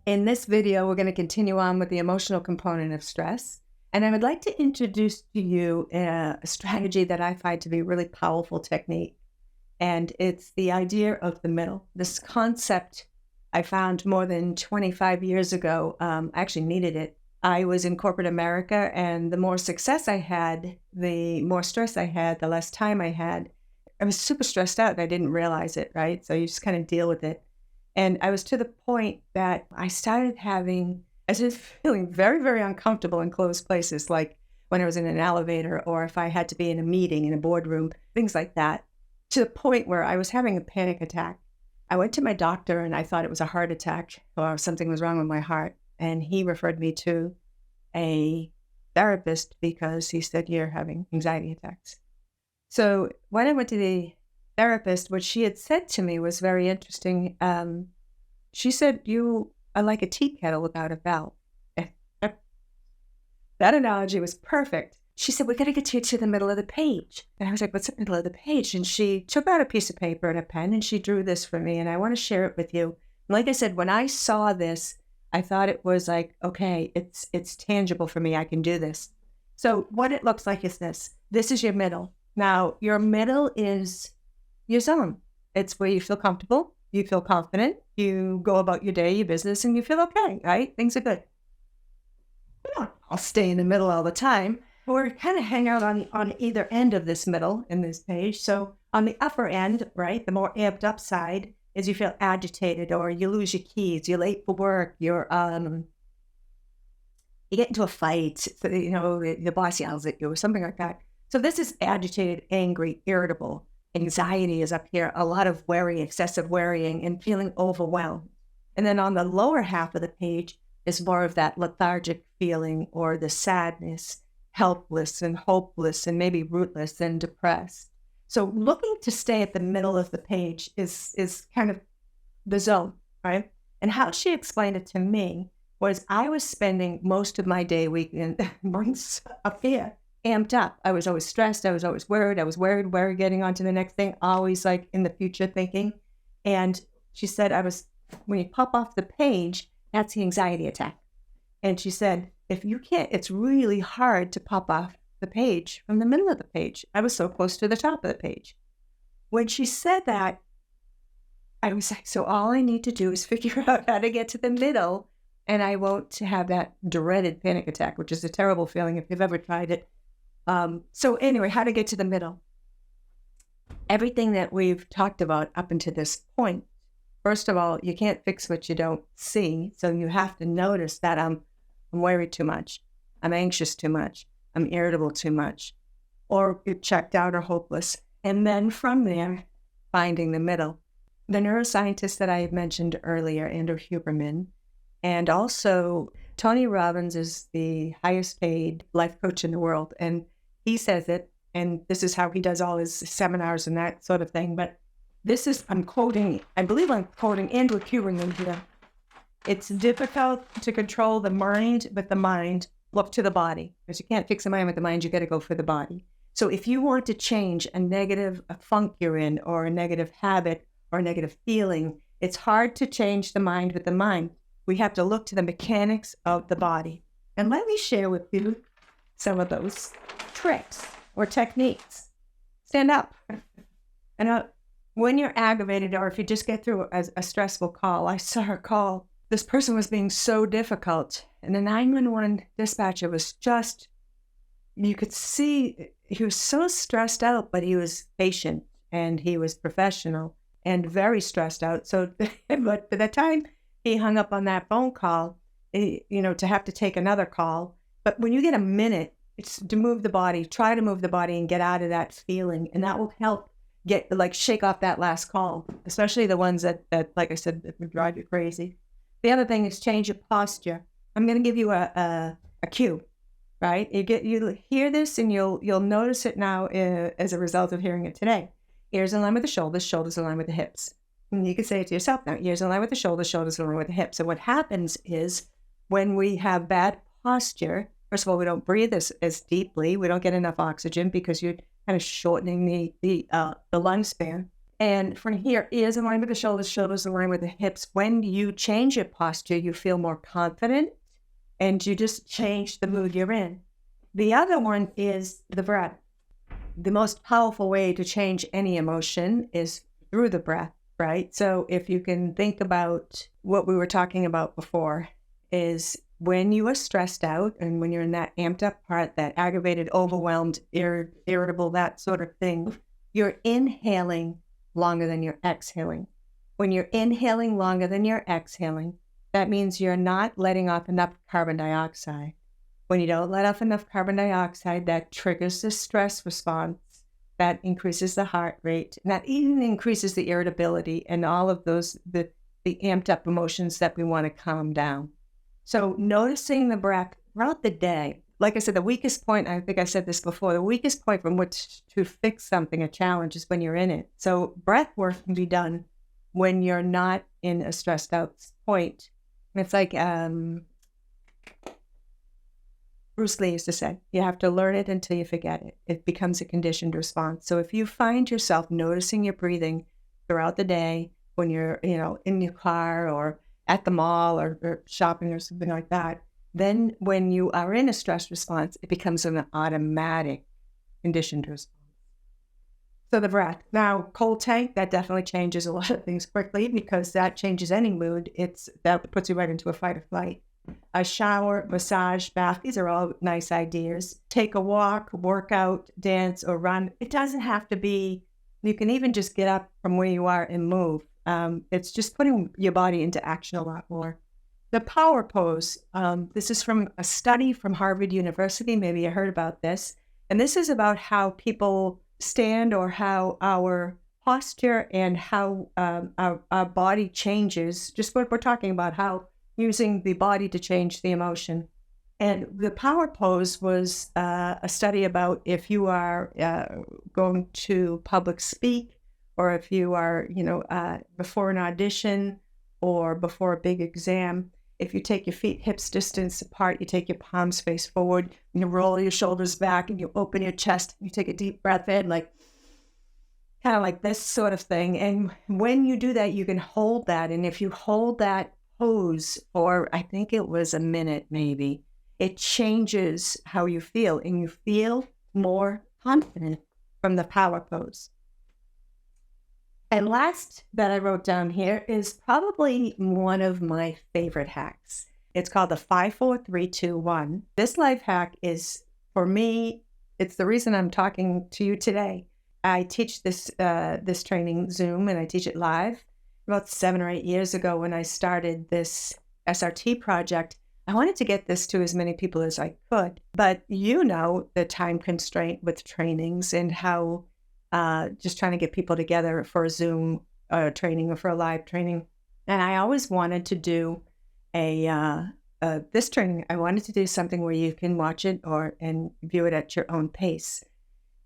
In this video, we're going to continue on with the emotional component of stress. And I would like to introduce to you a strategy that I find to be a really powerful technique. And it's the idea of the middle. This concept I found more than 25 years ago. I actually needed it. I was in corporate America, and the more success I had, the more stress I had, the less time I had. I was super stressed out and I didn't realize it, right? So you just kind of deal with it. And I was to the point that I started feeling very, very uncomfortable in closed places, like when I was in an elevator or if I had to be in a meeting in a boardroom, things like that, to the point where I was having a panic attack. I went to my doctor and I thought it was a heart attack or something was wrong with my heart. And he referred me to a therapist because he said, "You're having anxiety attacks." So when I went to the therapist, what she had said to me was very interesting. She said, "You are like a tea kettle without a valve." That analogy was perfect. She said, "We got to get you to the middle of the page." And I was like, "What's the middle of the page?" And she took out a piece of paper and a pen and she drew this for me. And I want to share it with you. And like I said, when I saw this, I thought it was like, okay, it's tangible for me. I can do this. So what it looks like is this. This is your middle. Now, your middle is your zone. It's where you feel comfortable, you feel confident, you go about your day, your business, and you feel okay, right? Things are good. I'll stay in the middle all the time. Or kind of hang out on either end of this middle in this page. So on the upper end, right, the more amped up side is you feel agitated or you lose your keys, you're late for work, you get into a fight, so, the boss yells at you or something like that. So this is agitated, angry, irritable. Anxiety is up here, a lot of worry, excessive worrying, and feeling overwhelmed. And then on the lower half of the page is more of that lethargic feeling or the sadness, helpless and hopeless and maybe rootless and depressed. So looking to stay at the middle of the page is kind of the zone, right? And how she explained it to me was I was spending most of my day, weekend, months up here, amped up. I was always stressed. I was always worried. I was worried, getting on to the next thing, always like in the future thinking. And she said, when you pop off the page, that's the anxiety attack. And she said, if you can't, it's really hard to pop off the page from the middle of the page. I was so close to the top of the page. When she said that, I was like, so all I need to do is figure out how to get to the middle and I won't have that dreaded panic attack, which is a terrible feeling if you've ever tried it. So anyway, how to get to the middle. Everything that we've talked about up until this point, first of all, you can't fix what you don't see. So you have to notice that I'm worried too much. I'm anxious too much. I'm irritable too much. Or you're checked out or hopeless. And then from there, finding the middle. The neuroscientist that I had mentioned earlier, Andrew Huberman, and also Tony Robbins is the highest paid life coach in the world. And he says it, and this is how he does all his seminars and that sort of thing. But I believe I'm quoting Andrew Huberman here. It's difficult to control the mind, but the mind, look to the body. Because you can't fix the mind with the mind, you got to go for the body. So if you want to change a funk you're in, or a negative habit, or a negative feeling, it's hard to change the mind with the mind. We have to look to the mechanics of the body. And let me share with you some of those tricks or techniques. Stand up. And when you're aggravated or if you just get through a stressful call, I saw her call. This person was being so difficult. And the 911 dispatcher was just, you could see he was so stressed out, but he was patient and he was professional and very stressed out. So, but by the time he hung up on that phone call, to have to take another call. But when you get a minute, it's to move the body, try to move the body and get out of that feeling. And that will help shake off that last call, especially the ones that like I said, that would drive you crazy. The other thing is change your posture. I'm going to give you a cue, right? You hear this and you'll notice it now as a result of hearing it today. Ears in line with the shoulders in line with the hips. And you can say it to yourself now, ears in line with the shoulders in line with the hips. So what happens is when we have bad posture, first of all, we don't breathe as deeply. We don't get enough oxygen because you're kind of shortening the lung span. And from here, ears in line with the shoulders, shoulders in line with the hips. When you change your posture, you feel more confident and you just change the mood you're in. The other one is the breath. The most powerful way to change any emotion is through the breath, right? So if you can think about what we were talking about before, is when you are stressed out and when you're in that amped up part, that aggravated, overwhelmed, irritable, that sort of thing, you're inhaling longer than you're exhaling. When you're inhaling longer than you're exhaling, that means you're not letting off enough carbon dioxide. When you don't let off enough carbon dioxide, that triggers the stress response, that increases the heart rate, and that even increases the irritability and all of those, the amped up emotions that we want to calm down. So noticing the breath throughout the day, like I said, the weakest point, I think I said this before, the weakest point from which to fix something, a challenge, is when you're in it. So breath work can be done when you're not in a stressed out point. And it's like Bruce Lee used to say, you have to learn it until you forget it. It becomes a conditioned response. So if you find yourself noticing your breathing throughout the day, when you're, in your car or at the mall or shopping or something like that, then when you are in a stress response, it becomes an automatic conditioned response. So the breath. Now, cold tank, that definitely changes a lot of things quickly because that changes any mood. That puts you right into a fight or flight. A shower, massage, bath, these are all nice ideas. Take a walk, workout, dance, or run. It doesn't have to be, you can even just get up from where you are and move. It's just putting your body into action a lot more. The power pose, this is from a study from Harvard University. Maybe you heard about this. And this is about how people stand or how our posture and how our body changes. Just what we're talking about, how using the body to change the emotion. And the power pose was a study about if you are going to public speak, or if you are, before an audition or before a big exam. If you take your feet hips distance apart, you take your palms face forward, and you roll your shoulders back, and you open your chest, you take a deep breath in, kind of like this sort of thing. And when you do that, you can hold that. And if you hold that pose for, I think it was a minute maybe, it changes how you feel, and you feel more confident from the power pose. And last that I wrote down here is probably one of my favorite hacks. It's called the 5-4-3-2-1. This life hack is, for me, it's the reason I'm talking to you today. I teach this training Zoom, and I teach it live. About 7 or 8 years ago when I started this SRT project, I wanted to get this to as many people as I could. But the time constraint with trainings and how just trying to get people together for a Zoom training or for a live training. And I always wanted to do this training. I wanted to do something where you can watch it and view it at your own pace.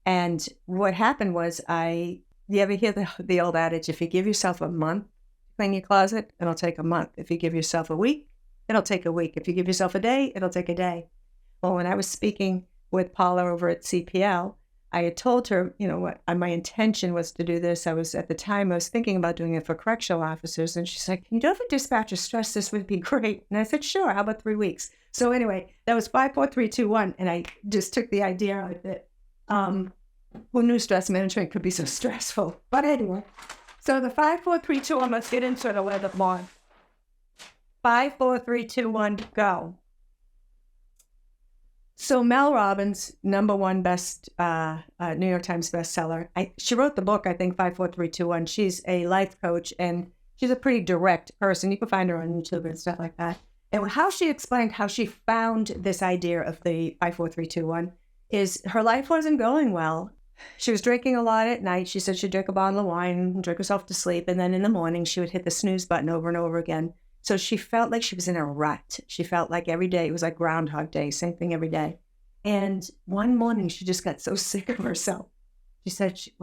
And what happened was you ever hear the old adage, if you give yourself a month to clean your closet, it'll take a month. If you give yourself a week, it'll take a week. If you give yourself a day, it'll take a day. Well, when I was speaking with Paula over at CPL, I had told her, what my intention was to do this. I was thinking about doing it for correctional officers. And she's like, can you ever dispatch a stress? This would be great. And I said, sure. How about 3 weeks? So anyway, that was 5-4-3-2-1. And I just took the idea out of it. Who knew stress management could be so stressful? But anyway, so the 5-4-3-2-1, let's get into it a little bit more. 5-4-3-2-1, go. So Mel Robbins, #1 best New York Times bestseller. She wrote the book, I think, 5-4-3-2-1. She's a life coach, and she's a pretty direct person. You can find her on YouTube and stuff like that. And how she explained how she found this idea of the 5-4-3-2-1 is her life wasn't going well. She was drinking a lot at night. She said she'd drink a bottle of wine and drink herself to sleep. And then in the morning, she would hit the snooze button over and over again. So she felt like she was in a rut. She felt like every day, it was like Groundhog Day, same thing every day. And one morning, she just got so sick of herself. She said she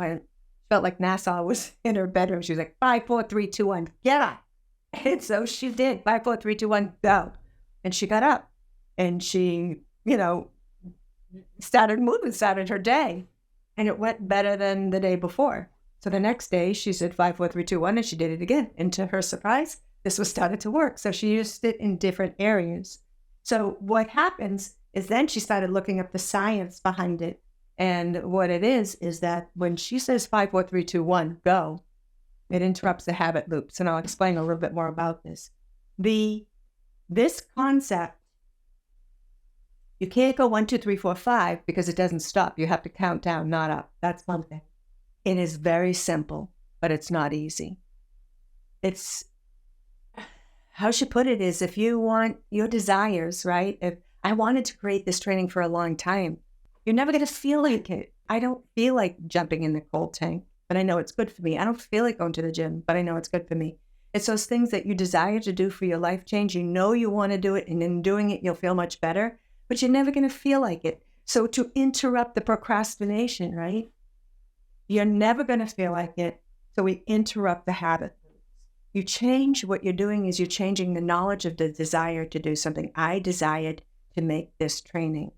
felt like Nassau was in her bedroom. She was like, 5-4-3-2-1, get up. And so she did, 5-4-3-2-1, go. And she got up. And she, started moving, started her day. And it went better than the day before. So the next day she said 5, 4, 3, 2, 1, and she did it again. And to her surprise, this was started to work. So she used it in different areas. So what happens is then she started looking up the science behind it. And what it is that when she says 5, 4, 3, 2, 1, go, it interrupts the habit loops. And I'll explain a little bit more about this. This concept, you can't go 1, 2, 3, 4, 5 because it doesn't stop. You have to count down, not up. That's one thing. It is very simple, but it's not easy. It's, how she put it is, if you want your desires, right? If I wanted to create this training for a long time, you're never going to feel like it. I don't feel like jumping in the cold tank, but I know it's good for me. I don't feel like going to the gym, but I know it's good for me. It's those things that you desire to do for your life change. You know you want to do it, and in doing it, you'll feel much better, but you're never going to feel like it. So to interrupt the procrastination, right? You're never going to feel like it. So we interrupt the habit. You change, what you're doing is you're changing the knowledge of the desire to do something. I desired to make this training.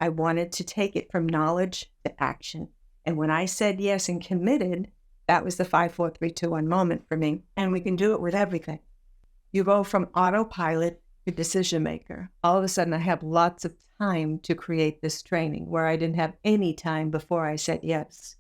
I wanted to take it from knowledge to action. And when I said yes and committed, that was the 5, 4, 3, 2, 1 moment for me. And we can do it with everything. You go from autopilot to decision maker. All of a sudden, I have lots of time to create this training where I didn't have any time before I said yes.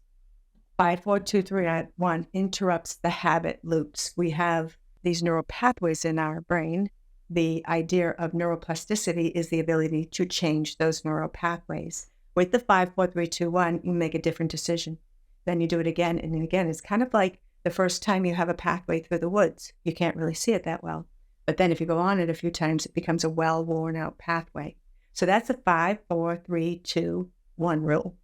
5, 4, 2, 3, 1 interrupts the habit loops. We have these neural pathways in our brain. The idea of neuroplasticity is the ability to change those neural pathways. With the 5, 4, 3, 2, 1, you make a different decision. Then you do it again and again. It's kind of like the first time you have a pathway through the woods. You can't really see it that well. But then if you go on it a few times, it becomes a well-worn out pathway. So that's a 5, 4, 3, 2, 1 rule.